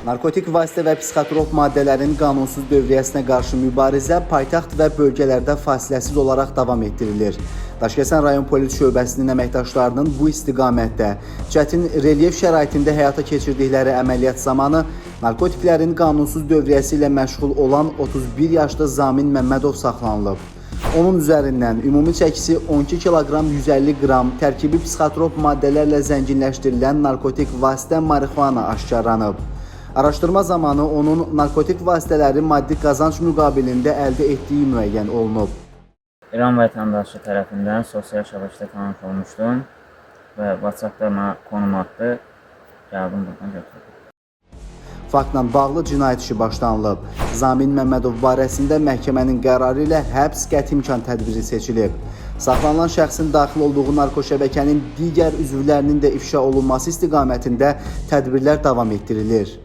Narkotik vasitə və psixotrop maddələrin qanunsuz dövriyyəsinə qarşı mübarizə paytaxt və bölgələrdə fasiləsiz olaraq davam etdirilir. Daşkəsən rayon polis şöbəsinin əməkdaşlarının bu istiqamətdə çətin relyef şəraitində həyata keçirdikləri əməliyyat zamanı narkotiklərin qanunsuz dövriyyəsi ilə məşğul olan 31 yaşlı Zamin Məmmədov saxlanılıb. Onun üzərindən ümumi çəkisi 12 kiloqram 150 qram tərkibi psixotrop maddələrlə zənginləşdirilən narkotik vasitə marixuana aşkarlanıb. Araşdırma zamanı onun narkotik vasitələri maddi qazanc müqabilində əldə etdiyi müəyyən olunub. İran vətəndaşı tərəfindən sosial şəbəkədə tanış olmuşdum və WhatsApp-da mənə konum atdı, gəldim buradan götürdüm. Faktla bağlı cinayət işi başlanılıb. Zamin Məmmədov barəsində məhkəmənin qərarı ilə həbs qəti imkan tədbiri seçilib. Saxlanılan şəxsin daxil olduğu narkoşəbəkənin digər üzvlərinin də ifşa olunması istiqamətində tədbirlər davam etdirilir.